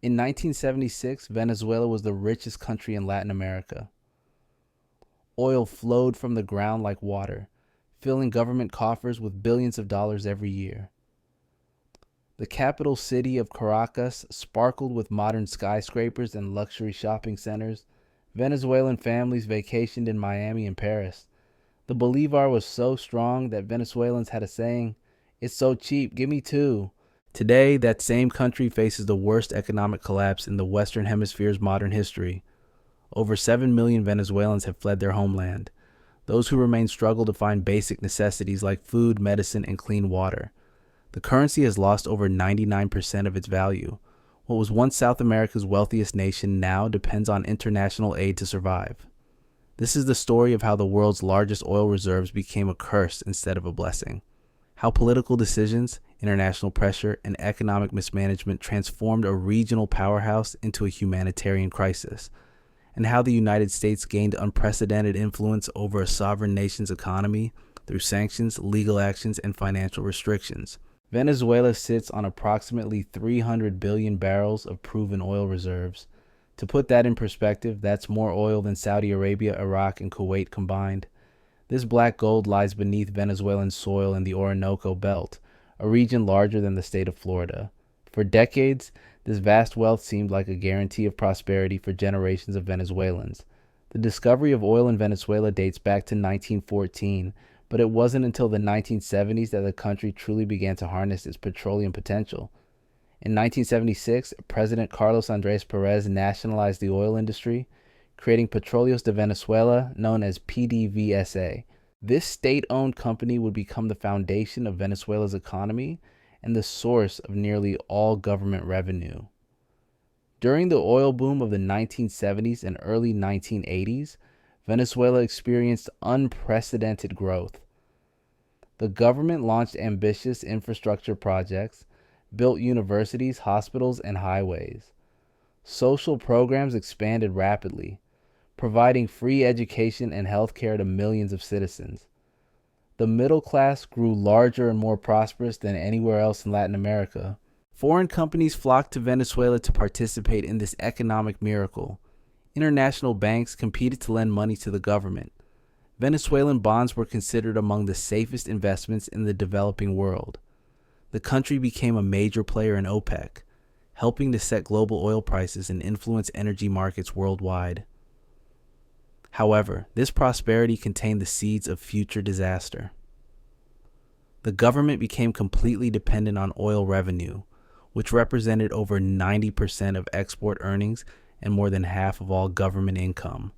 In 1976, Venezuela was the richest country in Latin America. Oil flowed from the ground like water, filling government coffers with billions of dollars every year. The capital city of Caracas sparkled with modern skyscrapers and luxury shopping centers. Venezuelan families vacationed in Miami and Paris. The bolívar was so strong that Venezuelans had a saying, "It's so cheap, give me two." Today, that same country faces the worst economic collapse in the Western Hemisphere's modern history. Over 7 million Venezuelans have fled their homeland. Those who remain struggle to find basic necessities like food, medicine, and clean water. The currency has lost over 99% of its value. What was once South America's wealthiest nation now depends on international aid to survive. This is the story of how the world's largest oil reserves became a curse instead of a blessing. How political decisions, international pressure, and economic mismanagement transformed a regional powerhouse into a humanitarian crisis. And how the United States gained unprecedented influence over a sovereign nation's economy through sanctions, legal actions, and financial restrictions. Venezuela sits on approximately 300 billion barrels of proven oil reserves. To put that in perspective, that's more oil than Saudi Arabia, Iraq, and Kuwait combined. This black gold lies beneath Venezuelan soil in the Orinoco Belt, a region larger than the state of Florida. For decades, this vast wealth seemed like a guarantee of prosperity for generations of Venezuelans. The discovery of oil in Venezuela dates back to 1914, but it wasn't until the 1970s that the country truly began to harness its petroleum potential. In 1976, President Carlos Andrés Pérez nationalized the oil industry, creating Petróleos de Venezuela, known as PDVSA. This state-owned company would become the foundation of Venezuela's economy and the source of nearly all government revenue. During the oil boom of the 1970s and early 1980s, Venezuela experienced unprecedented growth. The government launched ambitious infrastructure projects, built universities, hospitals, and highways. Social programs expanded rapidly, providing free education and healthcare to millions of citizens. The middle class grew larger and more prosperous than anywhere else in Latin America. Foreign companies flocked to Venezuela to participate in this economic miracle. International banks competed to lend money to the government. Venezuelan bonds were considered among the safest investments in the developing world. The country became a major player in OPEC, helping to set global oil prices and influence energy markets worldwide. However, this prosperity contained the seeds of future disaster. The government became completely dependent on oil revenue, which represented over 90% of export earnings and more than half of all government income.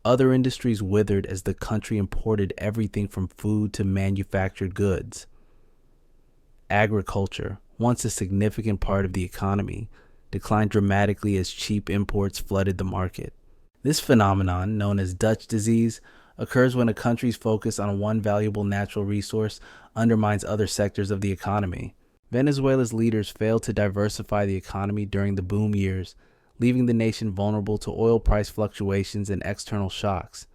Other industries withered as the country imported everything from food to manufactured goods. Agriculture, once a significant part of the economy, declined dramatically as cheap imports flooded the market. This phenomenon, known as Dutch disease, occurs when a country's focus on one valuable natural resource undermines other sectors of the economy. Venezuela's leaders failed to diversify the economy during the boom years, leaving the nation vulnerable to oil price fluctuations and external shocks.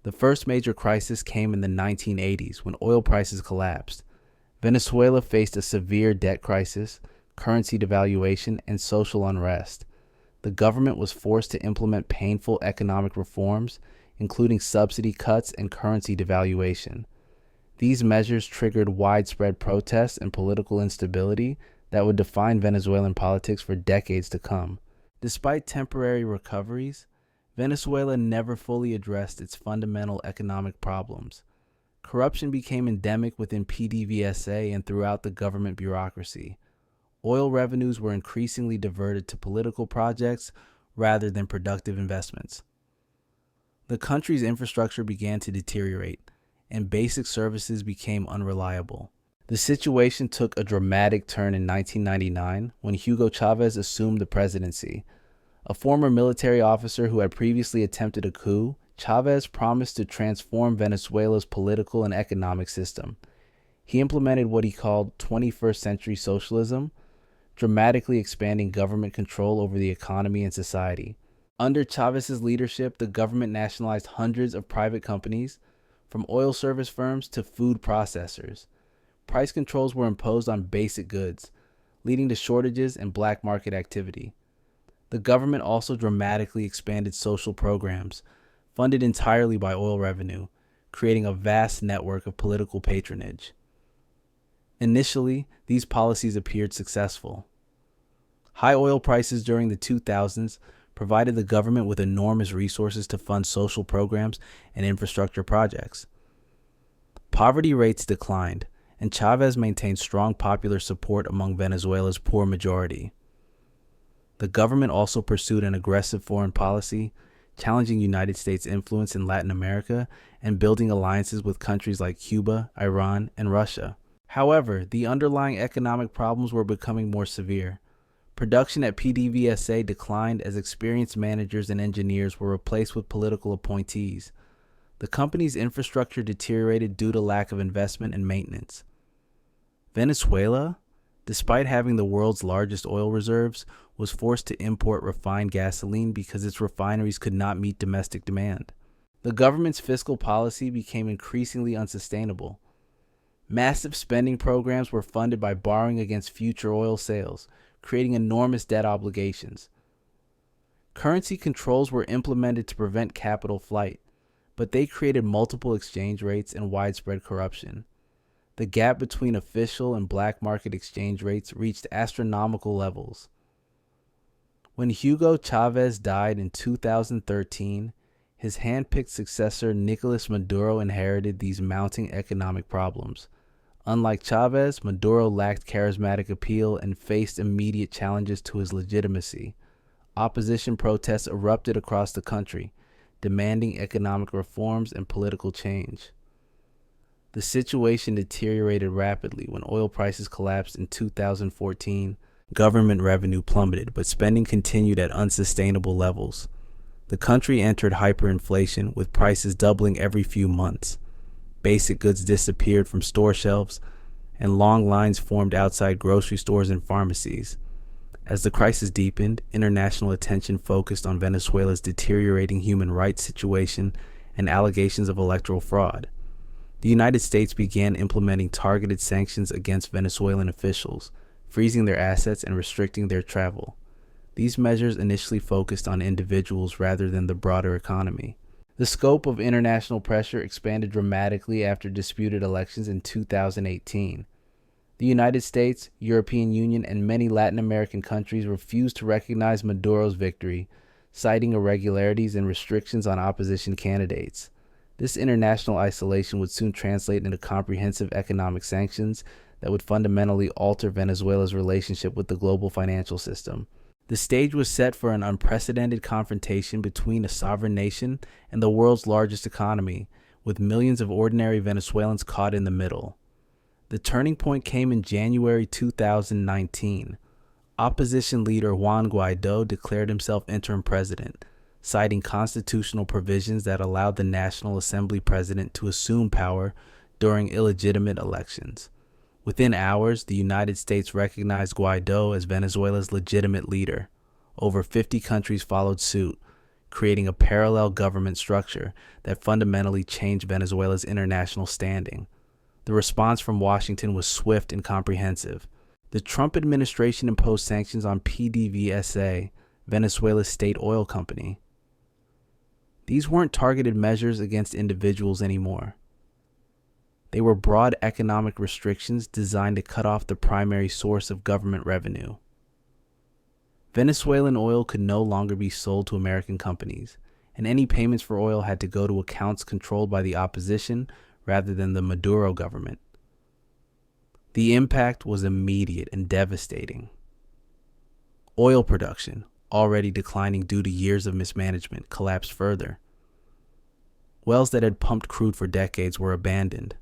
The first major crisis came in the 1980s when oil prices collapsed. Venezuela faced a severe debt crisis, currency devaluation, and social unrest. The government was forced to implement painful economic reforms, including subsidy cuts and currency devaluation. These measures triggered widespread protests and political instability that would define Venezuelan politics for decades to come. Despite temporary recoveries, Venezuela never fully addressed its fundamental economic problems. Corruption became endemic within PDVSA and throughout the government bureaucracy. Oil revenues were increasingly diverted to political projects rather than productive investments. The country's infrastructure began to deteriorate, and basic services became unreliable. The situation took a dramatic turn in 1999 when Hugo Chavez assumed the presidency. A former military officer who had previously attempted a coup, Chavez promised to transform Venezuela's political and economic system. He implemented what he called 21st century socialism, dramatically expanding government control over the economy and society. Under Chavez's leadership, the government nationalized hundreds of private companies, from oil service firms to food processors. Price controls were imposed on basic goods, leading to shortages and black market activity. The government also dramatically expanded social programs, funded entirely by oil revenue, creating a vast network of political patronage. Initially, these policies appeared successful. High oil prices during the 2000s provided the government with enormous resources to fund social programs and infrastructure projects. Poverty rates declined, and Chavez maintained strong popular support among Venezuela's poor majority. The government also pursued an aggressive foreign policy, challenging United States influence in Latin America and building alliances with countries like Cuba, Iran, and Russia. However, the underlying economic problems were becoming more severe. Production at PDVSA declined as experienced managers and engineers were replaced with political appointees. The company's infrastructure deteriorated due to lack of investment and maintenance. Venezuela, despite having the world's largest oil reserves, was forced to import refined gasoline because its refineries could not meet domestic demand. The government's fiscal policy became increasingly unsustainable. Massive spending programs were funded by borrowing against future oil sales, creating enormous debt obligations. Currency controls were implemented to prevent capital flight, but they created multiple exchange rates and widespread corruption. The gap between official and black market exchange rates reached astronomical levels. When Hugo Chavez died in 2013, his hand-picked successor Nicolas Maduro inherited these mounting economic problems. Unlike Chavez, Maduro lacked charismatic appeal and faced immediate challenges to his legitimacy. Opposition protests erupted across the country, demanding economic reforms and political change. The situation deteriorated rapidly when oil prices collapsed in 2014. Government revenue plummeted, but spending continued at unsustainable levels. The country entered hyperinflation, with prices doubling every few months. Basic goods disappeared from store shelves, and long lines formed outside grocery stores and pharmacies. As the crisis deepened, international attention focused on Venezuela's deteriorating human rights situation and allegations of electoral fraud. The United States began implementing targeted sanctions against Venezuelan officials, freezing their assets and restricting their travel. These measures initially focused on individuals rather than the broader economy. The scope of international pressure expanded dramatically after disputed elections in 2018. The United States, European Union, and many Latin American countries refused to recognize Maduro's victory, citing irregularities and restrictions on opposition candidates. This international isolation would soon translate into comprehensive economic sanctions that would fundamentally alter Venezuela's relationship with the global financial system. The stage was set for an unprecedented confrontation between a sovereign nation and the world's largest economy, with millions of ordinary Venezuelans caught in the middle. The turning point came in January 2019. Opposition leader Juan Guaidó declared himself interim president, citing constitutional provisions that allowed the National Assembly president to assume power during illegitimate elections. Within hours, the United States recognized Guaidó as Venezuela's legitimate leader. Over 50 countries followed suit, creating a parallel government structure that fundamentally changed Venezuela's international standing. The response from Washington was swift and comprehensive. The Trump administration imposed sanctions on PDVSA, Venezuela's state oil company. These weren't targeted measures against individuals anymore. They were broad economic restrictions designed to cut off the primary source of government revenue. Venezuelan oil could no longer be sold to American companies, and any payments for oil had to go to accounts controlled by the opposition rather than the Maduro government. The impact was immediate and devastating. Oil production, already declining due to years of mismanagement, collapsed further. Wells that had pumped crude for decades were abandoned.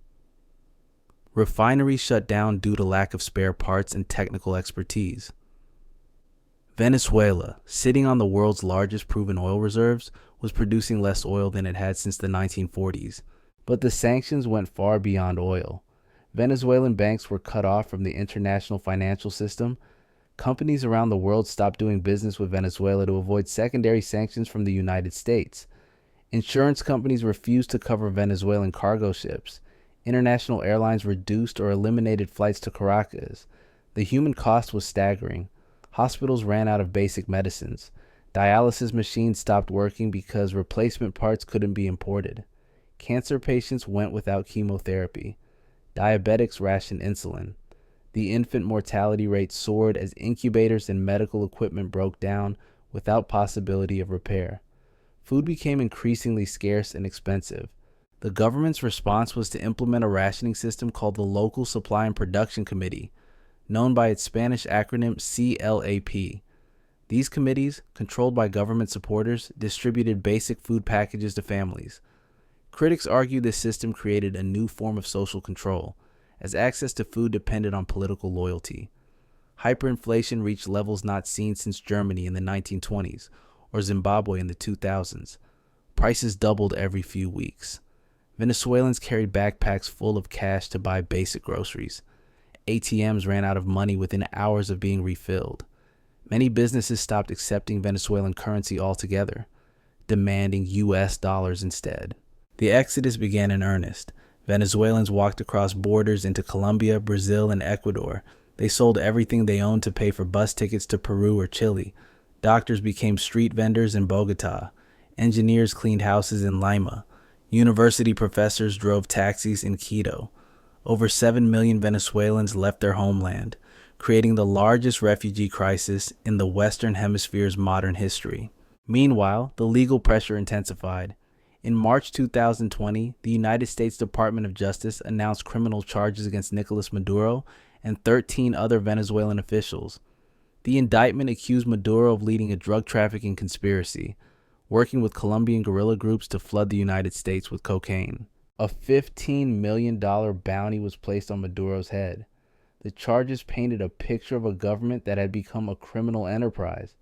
Refineries shut down due to lack of spare parts and technical expertise. Venezuela, sitting on the world's largest proven oil reserves, was producing less oil than it had since the 1940s. But the sanctions went far beyond oil. Venezuelan banks were cut off from the international financial system. Companies around the world stopped doing business with Venezuela to avoid secondary sanctions from the United States. Insurance companies refused to cover Venezuelan cargo ships. International airlines reduced or eliminated flights to Caracas. The human cost was staggering. Hospitals ran out of basic medicines. Dialysis machines stopped working because replacement parts couldn't be imported. Cancer patients went without chemotherapy. Diabetics rationed insulin. The infant mortality rate soared as incubators and medical equipment broke down without possibility of repair. Food became increasingly scarce and expensive. The government's response was to implement a rationing system called the Local Supply and Production Committee, known by its Spanish acronym CLAP. These committees, controlled by government supporters, distributed basic food packages to families. Critics argue this system created a new form of social control, as access to food depended on political loyalty. Hyperinflation reached levels not seen since Germany in the 1920s or Zimbabwe in the 2000s. Prices doubled every few weeks. Venezuelans carried backpacks full of cash to buy basic groceries. ATMs ran out of money within hours of being refilled. Many businesses stopped accepting Venezuelan currency altogether, demanding US dollars instead. The exodus began in earnest. Venezuelans walked across borders into Colombia, Brazil, and Ecuador. They sold everything they owned to pay for bus tickets to Peru or Chile. Doctors became street vendors in Bogota. Engineers cleaned houses in Lima. University professors drove taxis in Quito. Over 7 million Venezuelans left their homeland, creating the largest refugee crisis in the Western Hemisphere's modern history. Meanwhile, the legal pressure intensified. In March 2020, the United States Department of Justice announced criminal charges against Nicolas Maduro and 13 other Venezuelan officials. The indictment accused Maduro of leading a drug trafficking conspiracy, working with Colombian guerrilla groups to flood the United States with cocaine. A $15 million bounty was placed on Maduro's head. The charges painted a picture of a government that had become a criminal enterprise.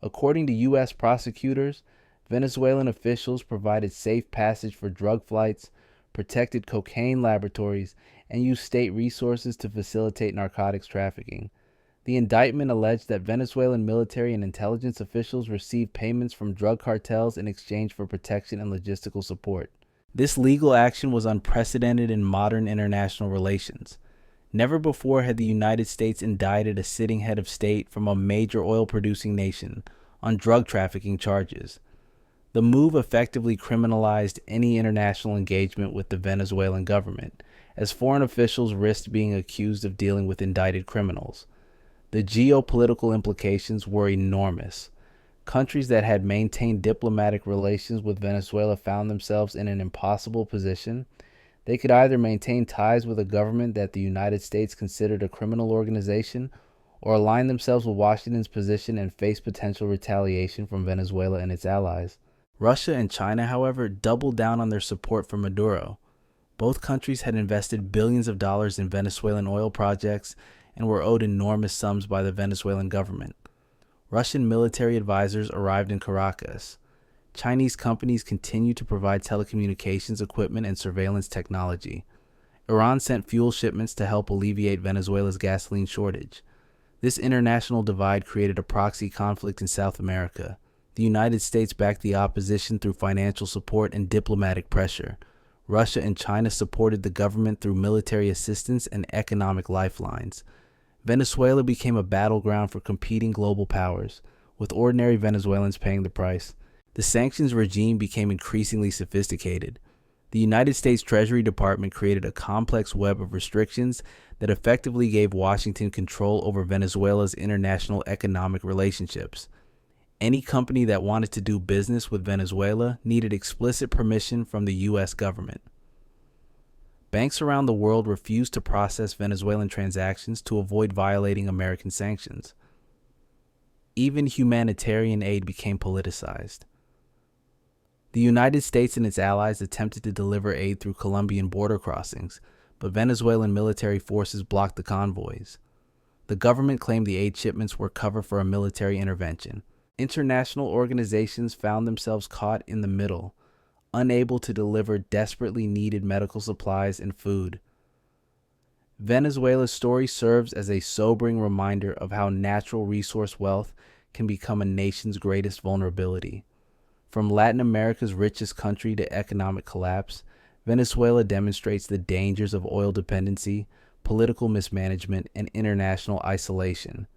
According to U.S. prosecutors, Venezuelan officials provided safe passage for drug flights, protected cocaine laboratories, and used state resources to facilitate narcotics trafficking. The indictment alleged that Venezuelan military and intelligence officials received payments from drug cartels in exchange for protection and logistical support. This legal action was unprecedented in modern international relations. Never before had the United States indicted a sitting head of state from a major oil-producing nation on drug trafficking charges. The move effectively criminalized any international engagement with the Venezuelan government, as foreign officials risked being accused of dealing with indicted criminals. The geopolitical implications were enormous. Countries that had maintained diplomatic relations with Venezuela found themselves in an impossible position. They could either maintain ties with a government that the United States considered a criminal organization, or align themselves with Washington's position and face potential retaliation from Venezuela and its allies. Russia and China, however, doubled down on their support for Maduro. Both countries had invested billions of dollars in Venezuelan oil projects and were owed enormous sums by the Venezuelan government. Russian military advisors arrived in Caracas. Chinese companies continued to provide telecommunications equipment and surveillance technology. Iran sent fuel shipments to help alleviate Venezuela's gasoline shortage. This international divide created a proxy conflict in South America. The United States backed the opposition through financial support and diplomatic pressure. Russia and China supported the government through military assistance and economic lifelines. Venezuela became a battleground for competing global powers, with ordinary Venezuelans paying the price. The sanctions regime became increasingly sophisticated. The United States Treasury Department created a complex web of restrictions that effectively gave Washington control over Venezuela's international economic relationships. Any company that wanted to do business with Venezuela needed explicit permission from the U.S. government. Banks around the world refused to process Venezuelan transactions to avoid violating American sanctions. Even humanitarian aid became politicized. The United States and its allies attempted to deliver aid through Colombian border crossings, but Venezuelan military forces blocked the convoys. The government claimed the aid shipments were cover for a military intervention. International organizations found themselves caught in the middle, unable to deliver desperately needed medical supplies and food. Venezuela's story serves as a sobering reminder of how natural resource wealth can become a nation's greatest vulnerability. From Latin America's richest country to economic collapse, Venezuela demonstrates the dangers of oil dependency, political mismanagement, and international isolation.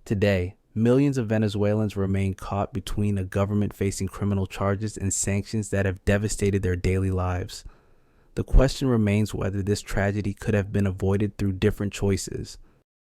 Today, millions of Venezuelans remain caught between a government facing criminal charges and sanctions that have devastated their daily lives. The question remains whether this tragedy could have been avoided through different choices.